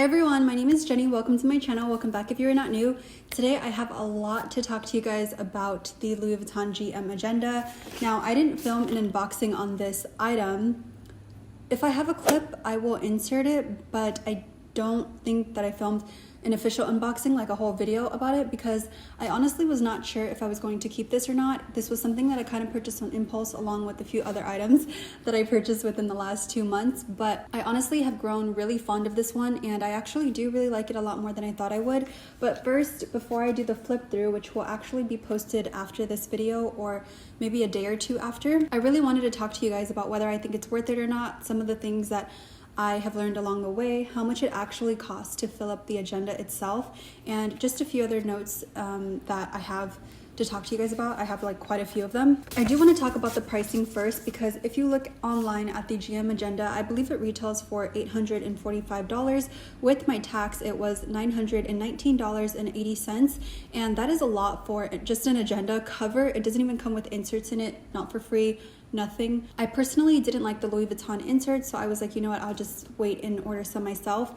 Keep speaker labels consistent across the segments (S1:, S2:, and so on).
S1: everyone, my name is Jenny. Welcome to my channel. Welcome back if you're not new. Today I have a lot to talk to you guys about the Louis Vuitton GM agenda. Now, I didn't film an unboxing on this item. If I have a clip, I will insert it, but I don't think that I filmed an official unboxing, like a whole video about it, because I honestly was not sure if I was going to keep this or not. This was something that I kind of purchased on impulse along with a few other items that I purchased within the last 2 months, but I honestly have grown really fond of this one and I actually do really like it a lot more than I thought I would. But first, before I do the flip through, which will actually be posted after this video or maybe a day or two after, I really wanted to talk to you guys about whether I think it's worth it or not, some of the things that I have learned along the way, how much it actually costs to fill up the agenda itself, and just a few other notes that I have to talk to you guys about. I have like quite a few of them. I do want to talk about the pricing first, because if you look online at the GM agenda, I believe it retails for $845. With my tax, it was $919.80, and that is a lot for just an agenda cover. It doesn't even come with inserts in it, not for free. Nothing. I personally didn't like the Louis Vuitton insert, so I was like, you know what, I'll just wait and order some myself.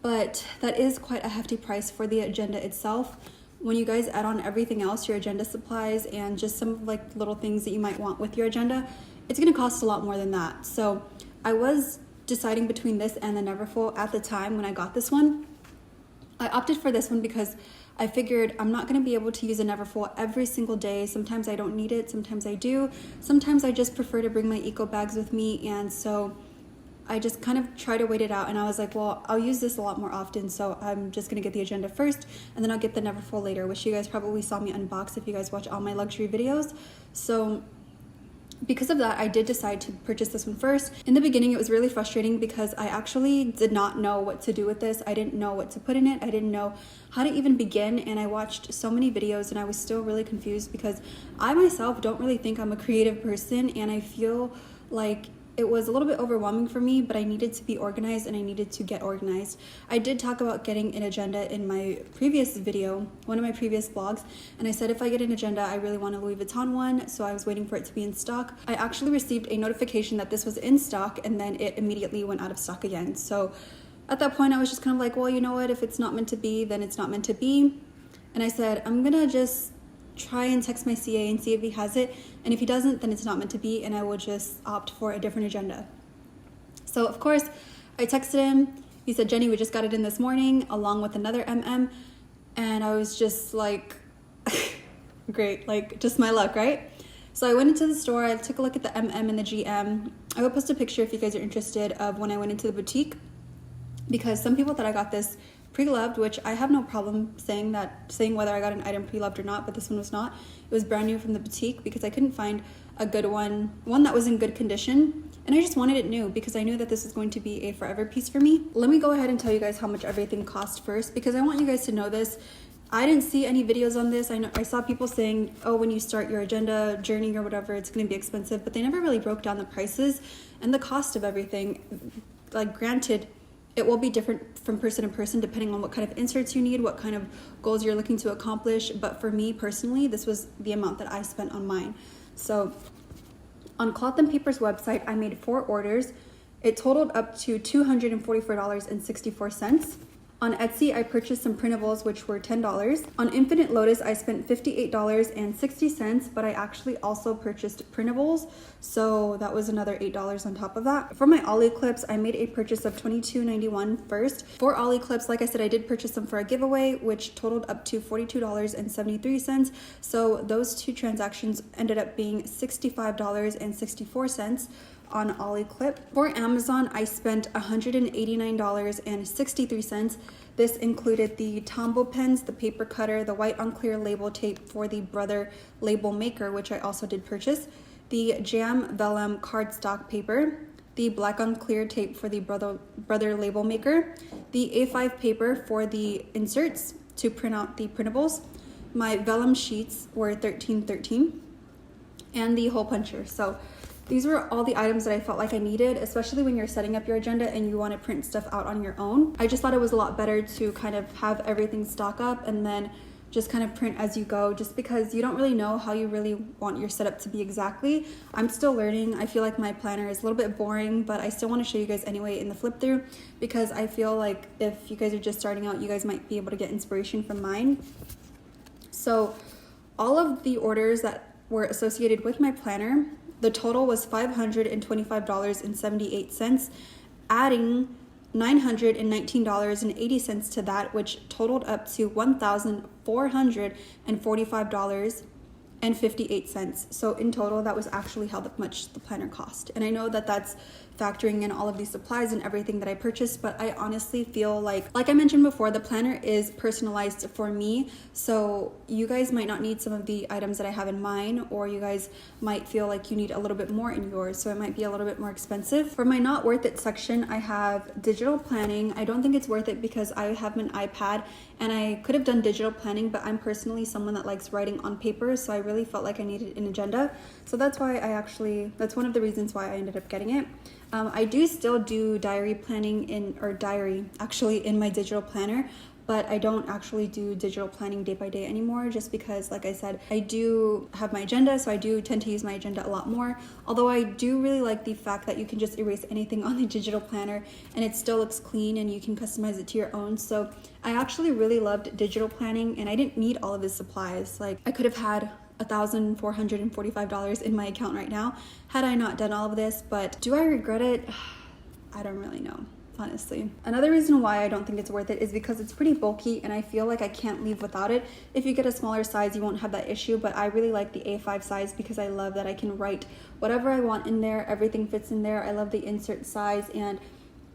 S1: But that is quite a hefty price for the agenda itself. When you guys add on everything else, your agenda supplies and just some of like little things that you might want with your agenda, it's going to cost a lot more than that. So I was deciding between this and the Neverfull at the time when I got this one. I opted for this one because I figured I'm not going to be able to use a Neverfull every single day. Sometimes I don't need it, sometimes I do. Sometimes I just prefer to bring my eco bags with me, and so I just kind of try to wait it out, and I was like, well, I'll use this a lot more often, so I'm just going to get the agenda first, and then I'll get the Neverfull later, which you guys probably saw me unbox if you guys watch all my luxury videos. So because of that, I did decide to purchase this one first. In the beginning, it was really frustrating because I actually did not know what to do with this. I didn't know what to put in it. I didn't know how to even begin, and I watched so many videos and I was still really confused because I myself don't really think I'm a creative person, and I feel like it was a little bit overwhelming for me, but I needed to be organized and I needed to get organized. I did talk about getting an agenda in my previous video, one of my previous vlogs, and I said if I get an agenda, I really want a Louis Vuitton one, so I was waiting for it to be in stock. I actually received a notification that this was in stock, and then it immediately went out of stock again. So at that point, I was just kind of like, well, you know what, if it's not meant to be, then it's not meant to be. And I said, I'm gonna just try and text my CA and see if he has it, and if he doesn't, then it's not meant to be, and I will just opt for a different agenda. So of course I texted him. He said, Jenny, we just got it in this morning along with another and I was just like great, like just my luck, right? So I went into the store, I took a look at the and the GM. I will post a picture if you guys are interested of when I went into the boutique, because some people thought I got this pre-loved, which I have no problem saying whether I got an item pre-loved or not, but this one was not. It was brand new from the boutique because I couldn't find a good one that was in good condition, and I just wanted it new because I knew that this was going to be a forever piece for me. Let me go ahead and tell you guys how much everything cost first, because I want you guys to know this. I didn't see any videos on this. I saw people saying, oh, when you start your agenda journey or whatever, it's going to be expensive, but they never really broke down the prices and the cost of everything. Like, granted, it will be different from person to person depending on what kind of inserts you need, what kind of goals you're looking to accomplish. But for me personally, this was the amount that I spent on mine. So on Cloth and Paper's website, I made 4 orders. It totaled up to $244.64. On Etsy, I purchased some printables, which were $10. On Infinite Lotus, I spent $58.60, but I actually also purchased printables, so that was another $8 on top of that. For my Ollie clips, I made a purchase of $22.91 first. For Ollie clips, like I said, I did purchase them for a giveaway, which totaled up to $42.73, so those 2 transactions ended up being $65.64 on Ollie clip. For Amazon, I spent $189.63. This included the Tombow pens, the paper cutter, the white on clear label tape for the Brother label maker, which I also did purchase, the Jam Vellum cardstock paper, the black on clear tape for the Brother label maker, the A5 paper for the inserts to print out the printables. My vellum sheets were $13.13, and the hole puncher. So these were all the items that I felt like I needed, especially when you're setting up your agenda and you want to print stuff out on your own. I just thought it was a lot better to kind of have everything stock up and then just kind of print as you go, just because you don't really know how you really want your setup to be exactly. I'm still learning. I feel like my planner is a little bit boring, but I still want to show you guys anyway in the flip through, because I feel like if you guys are just starting out, you guys might be able to get inspiration from mine. So all of the orders that were associated with my planner, the total was $525.78, adding $919.80 to that, which totaled up to $1,445.58. So in total, that was actually how much the planner cost. And I know that that's factoring in all of these supplies and everything that I purchased, but I honestly feel like I mentioned before, the planner is personalized for me. So you guys might not need some of the items that I have in mine, or you guys might feel like you need a little bit more in yours. So it might be a little bit more expensive. For my not worth it section, I have digital planning. I don't think it's worth it because I have an iPad and I could have done digital planning, but I'm personally someone that likes writing on paper. So I really felt like I needed an agenda. So that's why that's one of the reasons why I ended up getting it. I do still do diary planning in my digital planner, but I don't actually do digital planning day by day anymore, just because, like I said, I do have my agenda, so I do tend to use my agenda a lot more. Although I do really like the fact that you can just erase anything on the digital planner and it still looks clean and you can customize it to your own. So I actually really loved digital planning, and I didn't need all of the supplies. Like, I could have had $1,445 in my account right now had I not done all of this. But do I regret it? I don't really know, honestly. Another reason why I don't think it's worth it is because it's pretty bulky and I feel like I can't leave without it. If you get a smaller size, you won't have that issue, but I really like the A5 size because I love that I can write whatever I want in there. Everything fits in there. I love the insert size, and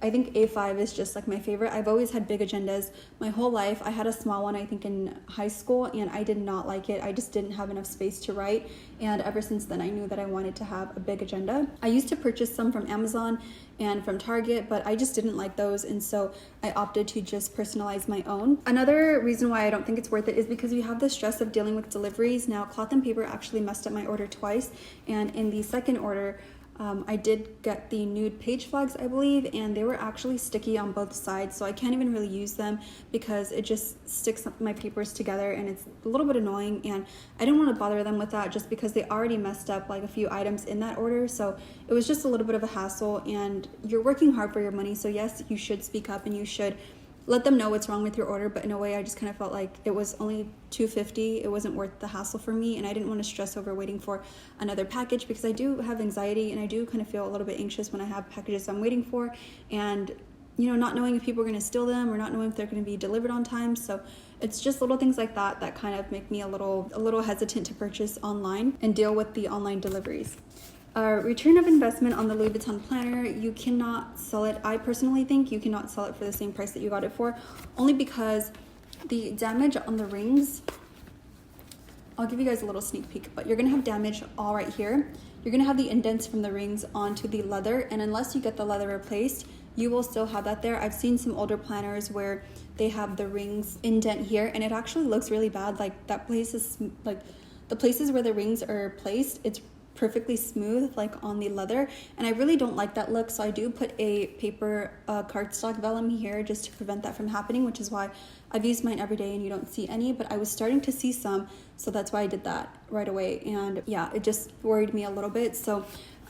S1: I think A5 is just like my favorite. I've always had big agendas my whole life. I had a small one, I think, in high school, and I did not like it. I just didn't have enough space to write. And ever since then, I knew that I wanted to have a big agenda. I used to purchase some from Amazon and from Target, but I just didn't like those. And so I opted to just personalize my own. Another reason why I don't think it's worth it is because you have the stress of dealing with deliveries. Now, Cloth and Paper actually messed up my order twice. And in the second order, I did get the nude page flags, I believe, and they were actually sticky on both sides, so I can't even really use them because it just sticks my papers together and it's a little bit annoying, and I didn't want to bother them with that just because they already messed up like a few items in that order. So it was just a little bit of a hassle, and you're working hard for your money, so yes, you should speak up and you should let them know what's wrong with your order. But in a way, I just kind of felt like it was only $2.50. It wasn't worth the hassle for me, and I didn't want to stress over waiting for another package because I do have anxiety and I do kind of feel a little bit anxious when I have packages I'm waiting for, and not knowing if people are going to steal them or not knowing if they're going to be delivered on time. So it's just little things like that that kind of make me a little hesitant to purchase online and deal with the online deliveries. Return of investment on the Louis Vuitton planner, you cannot sell it. I personally think you cannot sell it for the same price that you got it for, only because the damage on the rings, I'll give you guys a little sneak peek, but you're gonna have damage all right here. You're gonna have the indents from the rings onto the leather, and unless you get the leather replaced, you will still have that there. I've seen some older planners where they have the rings indent here, and it actually looks really bad. Like, that place is, like, the places where the rings are placed, it's perfectly smooth like on the leather, and I really don't like that look. So I do put a paper cardstock vellum here just to prevent that from happening, which is why I've used mine every day and you don't see any, but I was starting to see some, so that's why I did that right away. And yeah, it just worried me a little bit. So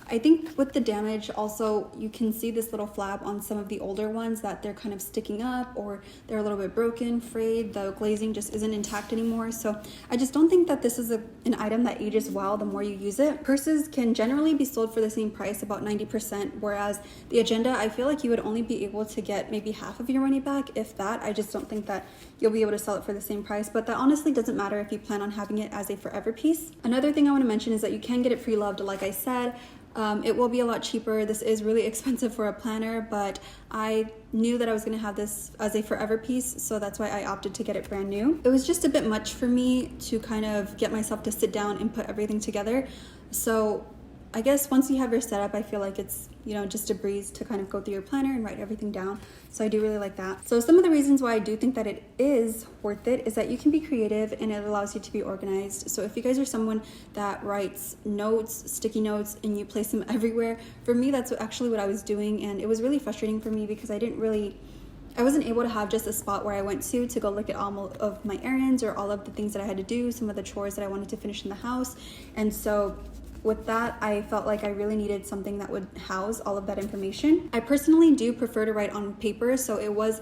S1: I think with the damage also, you can see this little flab on some of the older ones that they're kind of sticking up, or they're a little bit broken, frayed, the glazing just isn't intact anymore. So I just don't think that this is an item that ages well the more you use it. Purses can generally be sold for the same price, about 90%, whereas the agenda, I feel like you would only be able to get maybe half of your money back, if that. I just don't think that you'll be able to sell it for the same price, but that honestly doesn't matter if you plan on having it as a forever piece. Another thing I want to mention is that you can get it pre-loved, like I said. It will be a lot cheaper. This is really expensive for a planner, but I knew that I was going to have this as a forever piece, so that's why I opted to get it brand new. It was just a bit much for me to kind of get myself to sit down and put everything together. So I guess once you have your setup, I feel like it's, just a breeze to kind of go through your planner and write everything down. So I do really like that. So some of the reasons why I do think that it is worth it is that you can be creative and it allows you to be organized. So if you guys are someone that writes notes, sticky notes, and you place them everywhere, for me, that's actually what I was doing. And it was really frustrating for me because I didn't really I wasn't able to have just a spot where I went to go look at all of my errands or all of the things that I had to do, some of the chores that I wanted to finish in the house. And so with that, I felt like I really needed something that would house all of that information. I personally do prefer to write on paper, so it was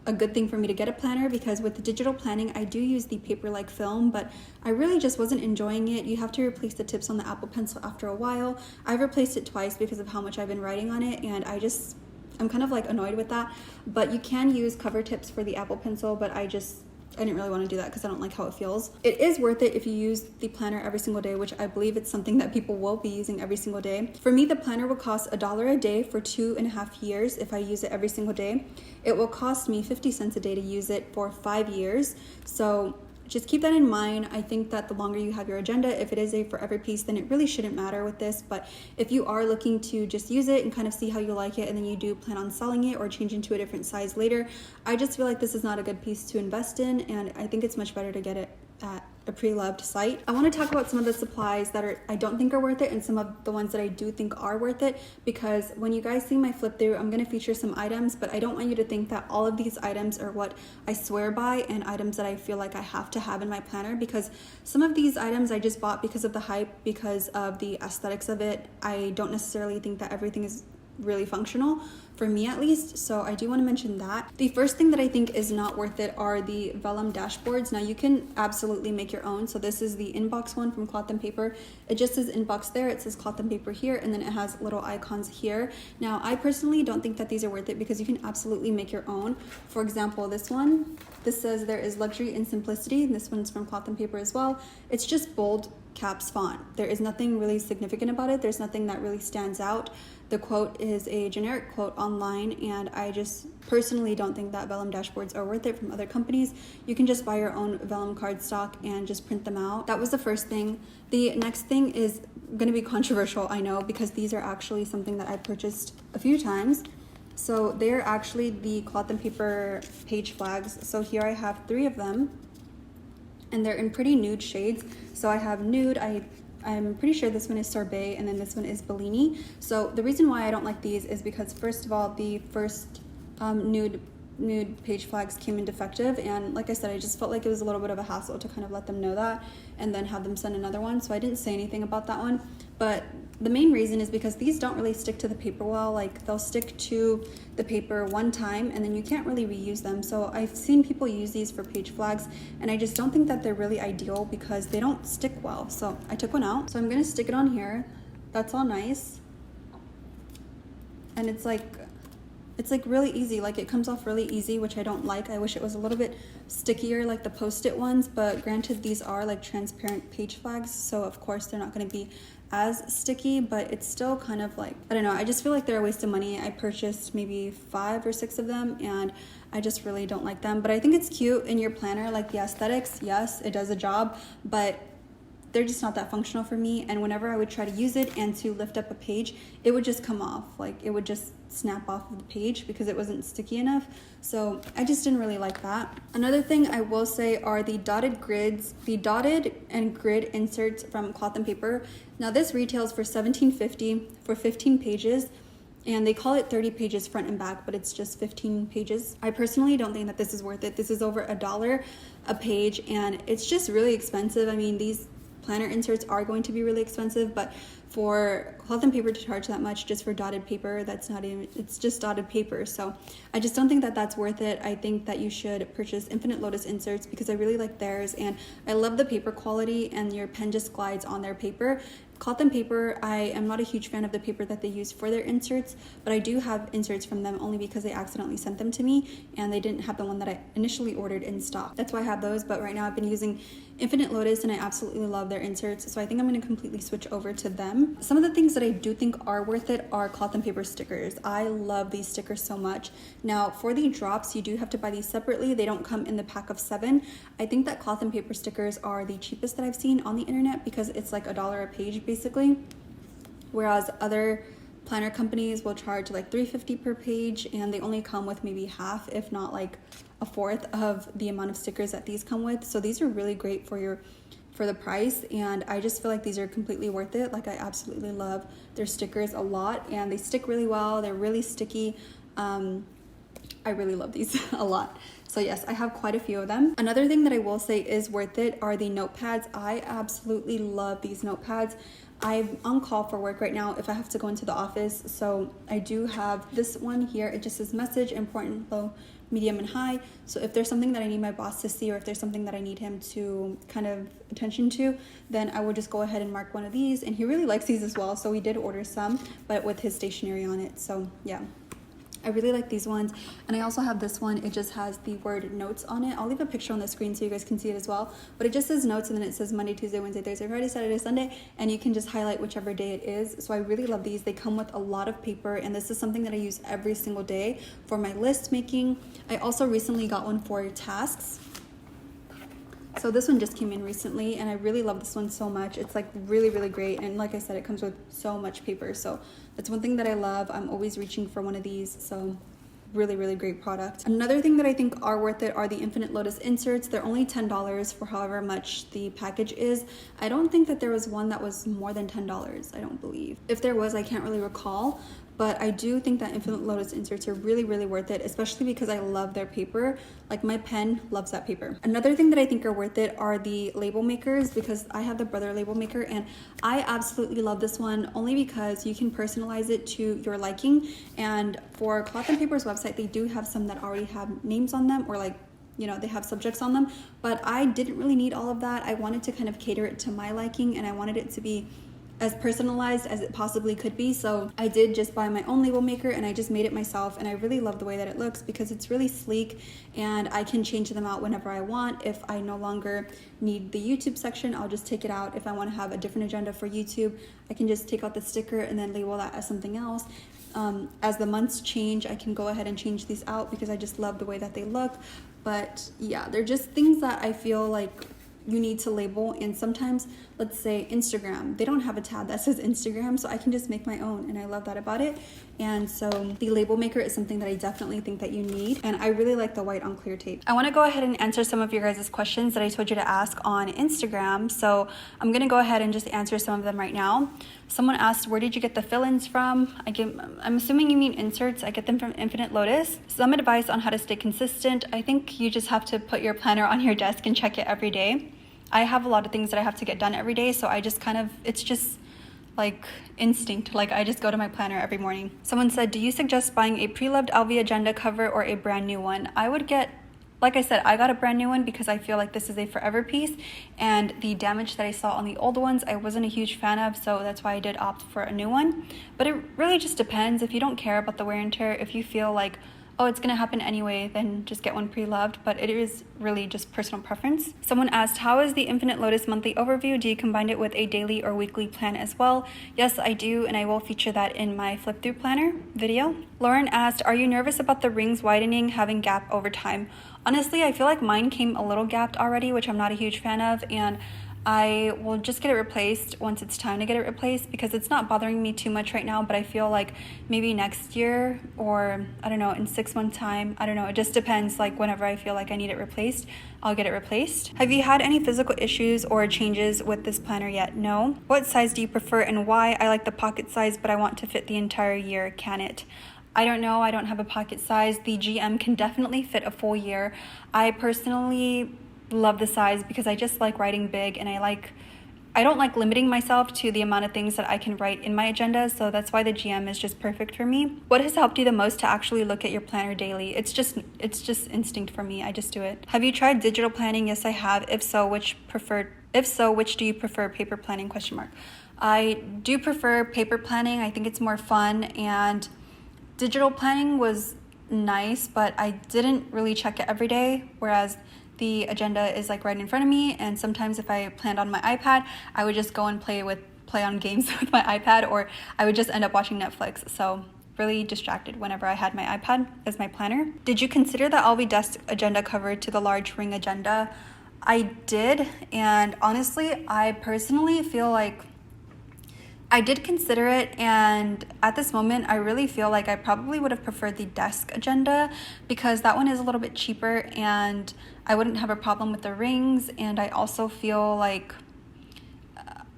S1: a good thing for me to get a planner, because with the digital planning, I do use the paper-like film, but I really just wasn't enjoying it. You have to replace the tips on the Apple Pencil after a while. I've replaced it twice because of how much I've been writing on it, and I'm kind of like annoyed with that. But you can use cover tips for the Apple Pencil, but I didn't really want to do that because I don't like how it feels. It is worth it if you use the planner every single day, which I believe it's something that people will be using every single day. For me, the planner will cost $1 a day for 2.5 years if I use it every single day. It will cost me 50 cents a day to use it for 5 years. So just keep that in mind. I think that the longer you have your agenda, if it is a forever piece, then it really shouldn't matter with this. But if you are looking to just use it and kind of see how you like it, and then you do plan on selling it or changing to a different size later, I just feel like this is not a good piece to invest in, and I think it's much better to get it at a pre-loved site. I want to talk about some of the supplies that I don't think are worth it, and some of the ones that I do think are worth it, because when you guys see my flip through, I'm going to feature some items, but I don't want you to think that all of these items are what I swear by and items that I feel like I have to have in my planner, because some of these items I just bought because of the hype, because of the aesthetics of it. I don't necessarily think that everything is really functional, for me at least, so I do want to mention that. The first thing that I think is not worth it are the vellum dashboards. Now you can absolutely make your own. So this is the inbox one from Cloth and Paper. It just says inbox there, it says Cloth and Paper here, and then it has little icons here. Now I personally don't think that these are worth it, because you can absolutely make your own. For example, this one, this says there is luxury and simplicity, and this one's from Cloth and Paper as well. It's just bold caps font. There is nothing really significant about it. There's nothing that really stands out. The quote is a generic quote online, and I just personally don't think that vellum dashboards are worth it from other companies. You can just buy your own vellum cardstock and just print them out. That was the first thing. The next thing is going to be controversial, I know, because these are actually something that I purchased a few times. So they're actually the Cloth and Paper page flags. So here I have 3 of them, and they're in pretty nude shades. So I have nude, I'm pretty sure this one is sorbet, and then this one is Bellini. So the reason why I don't like these is because, first of all, the first nude page flags came in defective, and like I said, I just felt like it was a little bit of a hassle to kind of let them know that and then have them send another one, so I didn't say anything about that one. But the main reason is because these don't really stick to the paper well. Like, they'll stick to the paper one time and then you can't really reuse them. So I've seen people use these for page flags, and I just don't think that they're really ideal because they don't stick well. So I took one out, so I'm gonna stick it on here. That's all nice, and it's like really easy. Like, it comes off really easy, which I don't like. I wish it was a little bit stickier like the Post-it ones, but granted, these are like transparent page flags, so of course they're not going to be as sticky, but it's still kind of like, I don't know, I just feel like they're a waste of money. I purchased maybe 5 or 6 of them, and I just really don't like them. But I think it's cute in your planner. Like, the aesthetics, yes, it does a job, but they're just not that functional for me. And whenever I would try to use it and to lift up a page, it would just come off. Like, it would just snap off of the page because it wasn't sticky enough. So I just didn't really like that. Another thing I will say are the dotted grids, the dotted and grid inserts from Cloth and Paper. Now this retails for $17.50 for 15 pages. And they call it 30 pages front and back, but it's just 15 pages. I personally don't think that this is worth it. This is over $1 a page, and it's just really expensive. I mean, these planner inserts are going to be really expensive, but for Cloth and Paper to charge that much just for dotted paper, it's just dotted paper. So I just don't think that that's worth it. I think that you should purchase Infinite Lotus inserts because I really like theirs, and I love the paper quality, and your pen just glides on their paper. Cloth and Paper, I am not a huge fan of the paper that they use for their inserts, but I do have inserts from them only because they accidentally sent them to me and they didn't have the one that I initially ordered in stock. That's why I have those, but right now I've been using Infinite Lotus and I absolutely love their inserts, so I think I'm going to completely switch over to them. Some of the things that I do think are worth it are Cloth and Paper stickers. I love these stickers so much. Now, for the drops, you do have to buy these separately. They don't come in the pack of 7. I think that Cloth and Paper stickers are the cheapest that I've seen on the internet because it's like $1 a page basically, whereas other planner companies will charge like $3.50 per page, and they only come with maybe half, if not like a fourth of the amount of stickers that these come with. So these are really great for the price, and I just feel like these are completely worth it. Like, I absolutely love their stickers a lot, and they stick really well. They're really sticky. I really love these a lot. So yes, I have quite a few of them. Another thing that I will say is worth it are the notepads. I absolutely love these notepads. I'm on call for work right now if I have to go into the office. So I do have this one here. It just says message, important, low, medium, and high. So if there's something that I need my boss to see, or if there's something that I need him to kind of attention to, then I will just go ahead and mark one of these. And he really likes these as well. So we did order some, but with his stationery on it. So yeah. I really like these ones. And I also have this one. It just has the word notes on it. I'll leave a picture on the screen so you guys can see it as well. But it just says notes, and then it says Monday, Tuesday, Wednesday, Thursday, Friday, Saturday, Sunday. And you can just highlight whichever day it is. So I really love these. They come with a lot of paper, and this is something that I use every single day for my list making. I also recently got one for tasks. So this one just came in recently, and I really love this one so much. It's like really, really great. And like I said, it comes with so much paper. So that's one thing that I love. I'm always reaching for one of these. So really, really great product. Another thing that I think are worth it are the Infinite Lotus inserts. They're only $10 for however much the package is. I don't think that there was one that was more than $10. I don't believe. If there was, I can't really recall. But I do think that Infinite Lotus inserts are really, really worth it, especially because I love their paper. Like my pen loves that paper. Another thing that I think are worth it are the label makers, because I have the Brother label maker, and I absolutely love this one only because you can personalize it to your liking. And for Cloth and Paper's website, they do have some that already have names on them, or like, you know, they have subjects on them, but I didn't really need all of that. I wanted to kind of cater it to my liking, and I wanted it to be as personalized as it possibly could be. So I did just buy my own label maker, and I just made it myself, and I really love the way that it looks because it's really sleek, and I can change them out whenever I want. If I no longer need the YouTube section, I'll just take it out. If I want to have a different agenda for YouTube, I can just take out the sticker and then label that as something else. As the months change, I can go ahead and change these out because I just love the way that they look. But yeah, they're just things that I feel like you need to label. And sometimes, let's say Instagram, they don't have a tab that says Instagram, so I can just make my own, and I love that about it. And so the label maker is something that I definitely think that you need, and I really like the white on clear tape. I want to go ahead and answer some of your guys' questions that I told you to ask on Instagram, so I'm gonna go ahead and just answer some of them right now. Someone asked, where did you get the fill-ins from? I'm assuming you mean inserts. I get them from Infinite Lotus. Some advice on how to stay consistent. I think you just have to put your planner on your desk and check it every day. I have a lot of things that I have to get done every day, so I just kind of, it's just like instinct. Like I just go to my planner every morning. Someone said, do you suggest buying a pre-loved LV agenda cover or a brand new one? I would get, like I said, I got a brand new one because I feel like this is a forever piece, and the damage that I saw on the old ones, I wasn't a huge fan of, so that's why I did opt for a new one. But it really just depends. If you don't care about the wear and tear, if you feel like, oh, it's gonna happen anyway, then just get one pre-loved, but it is really just personal preference. Someone asked, how is the Infinite Lotus monthly overview? Do you combine it with a daily or weekly plan as well? Yes, I do, and I will feature that in my flip through planner video. Lauren asked, are you nervous about the rings widening, having gap over time? Honestly, I feel like mine came a little gapped already, which I'm not a huge fan of, and I will just get it replaced once it's time to get it replaced because it's not bothering me too much right now, but I feel like maybe next year, or I don't know, in 6 months time, I don't know, it just depends. Like whenever I feel like I need it replaced, I'll get it replaced. Have you had any physical issues or changes with this planner yet? No. What size do you prefer and why? I like the pocket size, but I want to fit the entire year. Can it? I don't know. I don't have a pocket size. The GM can definitely fit a full year. I personally love the size because I just like writing big, and I don't like limiting myself to the amount of things that I can write in my agenda, so that's why the GM is just perfect for me. What has helped you the most to actually look at your planner daily? It's just instinct for me. I just do it. Have you tried digital planning? Yes, I have. If so, which do you prefer? Paper planning ? I do prefer paper planning. I think it's more fun, and digital planning was nice, but I didn't really check it every day, whereas the agenda is like right in front of me, and sometimes if I planned on my iPad, I would just go and play on games with my iPad, or I would just end up watching Netflix. So really distracted whenever I had my iPad as my planner. Did you consider the LV desk agenda cover to the large ring agenda? I did, and honestly, I personally feel like I did consider it, and at this moment, I really feel like I probably would have preferred the desk agenda because that one is a little bit cheaper, and I wouldn't have a problem with the rings, and I also feel like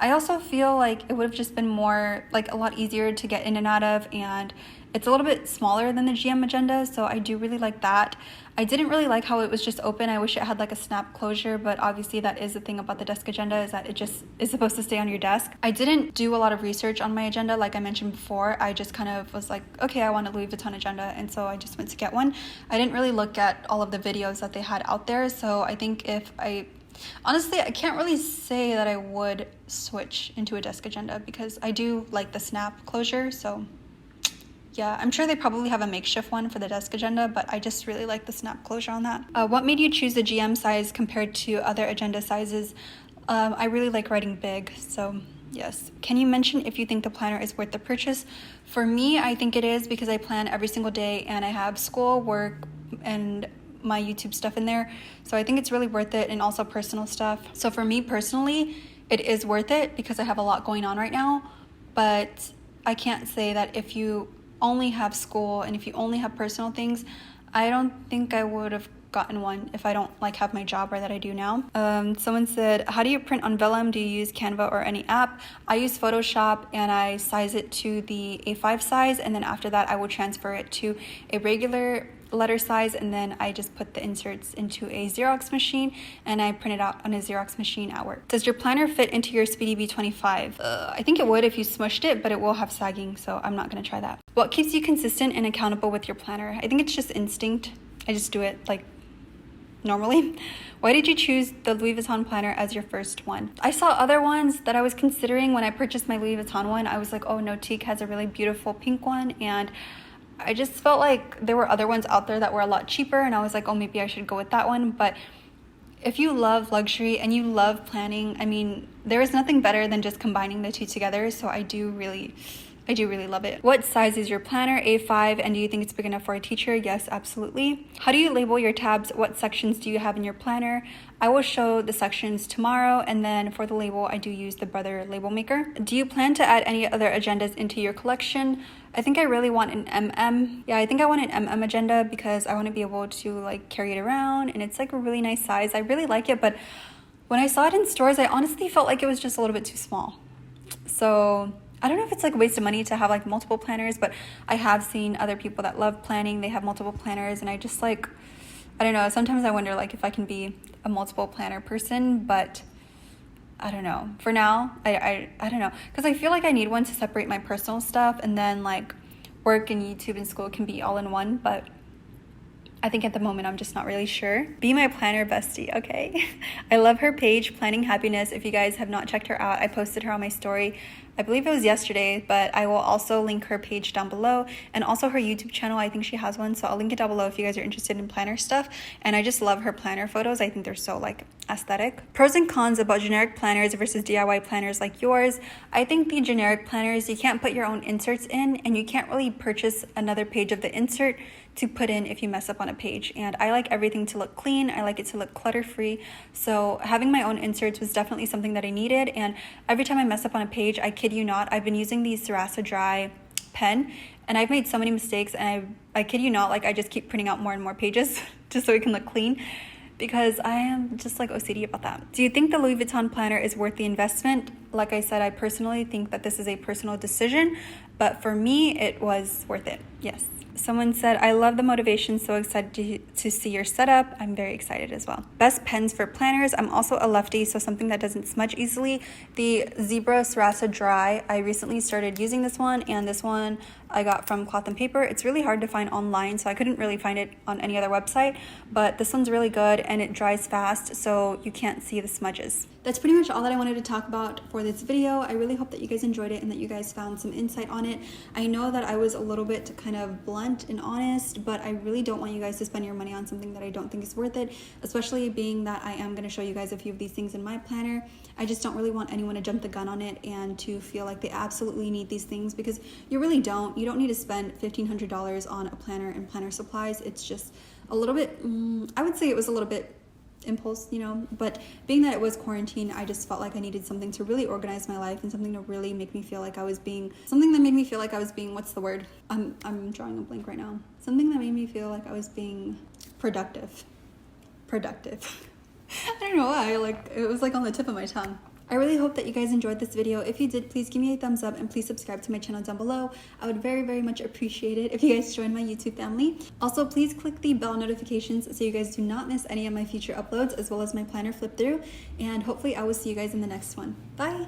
S1: I also feel like it would have just been more, like, a lot easier to get in and out of, and it's a little bit smaller than the GM agenda, so I do really like that. I didn't really like how it was just open. I wish it had like a snap closure, but obviously that is the thing about the desk agenda, is that it just is supposed to stay on your desk. I didn't do a lot of research on my agenda, like I mentioned before. I just kind of was like, okay, I want a Louis Vuitton agenda, and so I just went to get one. I didn't really look at all of the videos that they had out there, so I think honestly, I can't really say that I would switch into a desk agenda because I do like the snap closure, so yeah, I'm sure they probably have a makeshift one for the desk agenda, but I just really like the snap closure on that. What made you choose the GM size compared to other agenda sizes? I really like writing big, so yes. Can you mention if you think the planner is worth the purchase? For me, I think it is because I plan every single day and I have school, work, and my YouTube stuff in there. So I think it's really worth it, and also personal stuff. So for me personally, it is worth it because I have a lot going on right now, but I can't say that if you only have school and if you only have personal things, I don't think I would have gotten one if I don't like have my job or that I do now. Someone said, how do you print on vellum? Do you use Canva or any app? I use Photoshop and I size it to the A5 size, and then after that I will transfer it to a regular letter size, and then I just put the inserts into a Xerox machine and I print it out on a Xerox machine at work. Does your planner fit into your Speedy B25? I think it would if you smushed it, but it will have sagging, so I'm not gonna try that. What keeps you consistent and accountable with your planner? I think it's just instinct. I just do it like normally. Why did you choose the Louis Vuitton planner as your first one? I saw other ones that I was considering when I purchased my Louis Vuitton one. I was like, oh, Nautique has a really beautiful pink one, and I just felt like there were other ones out there that were a lot cheaper, and I was like, oh, maybe I should go with that one. But if you love luxury and you love planning, I mean, there is nothing better than just combining the two together. So I do really love it. What size is your planner? A5, and do you think it's big enough for a teacher? Yes, absolutely. How do you label your tabs? What sections do you have in your planner? I will show the sections tomorrow, and then for the label, I do use the Brother label maker. Do you plan to add any other agendas into your collection? I think I really want an MM. Yeah, I think I want an MM agenda because I want to be able to like carry it around, and it's like a really nice size. I really like it, but when I saw it in stores, I honestly felt like it was just a little bit too small. So I don't know if it's like a waste of money to have like multiple planners, but I have seen other people that love planning. They have multiple planners, and I just like, I don't know. Sometimes I wonder like if I can be a multiple planner person, but I don't know. For now, I don't know, because I feel like I need one to separate my personal stuff, and then like work and YouTube and school can be all in one, but I think at the moment I'm just not really sure. Be my planner bestie, okay? I love her page, Planning Happiness. If you guys have not checked her out, I posted her on my story. I believe it was yesterday, but I will also link her page down below, and also her YouTube channel. I think she has one, so I'll link it down below if you guys are interested in planner stuff. And I just love her planner photos. I think they're so like aesthetic. Pros and cons about generic planners versus DIY planners like yours. I think the generic planners, you can't put your own inserts in, and you can't really purchase another page of the insert to put in if you mess up on a page. And I like everything to look clean. I like it to look clutter-free. So having my own inserts was definitely something that I needed. And every time I mess up on a page, I kid you not, I've been using the secriss dry pen, and I've made so many mistakes, and I kid you not, like I just keep printing out more and more pages just so it can look clean, because I am just like OCD about that. Do you think the Louis Vuitton planner is worth the investment? Like I said, I personally think that this is a personal decision, but for me, it was worth it. Yes. Someone said, I love the motivation, so excited to see your setup. I'm very excited as well. Best pens for planners. I'm also a lefty, so something that doesn't smudge easily. The Zebra Secriss Dry, I recently started using this one, and this one I got from Cloth and Paper. It's really hard to find online, so I couldn't really find it on any other website, but this one's really good, and it dries fast, so you can't see the smudges. That's pretty much all that I wanted to talk about for this video. I really hope that you guys enjoyed it and that you guys found some insight on it. I know that I was a little bit kind of blunt and honest, but I really don't want you guys to spend your money on something that I don't think is worth it, especially being that I am going to show you guys a few of these things in my planner. I just don't really want anyone to jump the gun on it and to feel like they absolutely need these things, because you really don't. You don't need to spend $1,500 on a planner and planner supplies. It's just a little bit, I would say it was a little bit impulse, you know, but being that it was quarantine, I just felt like I needed something to really organize my life and something to really make me feel like I was being, what's the word? I'm drawing a blank right now. Something that made me feel like I was being productive. I don't know why, like it was like on the tip of my tongue. I really hope that you guys enjoyed this video. If you did, please give me a thumbs up and please subscribe to my channel down below. I would very, very much appreciate it if you guys join my YouTube family. Also, please click the bell notifications so you guys do not miss any of my future uploads, as well as my planner flip through. And hopefully I will see you guys in the next one. Bye!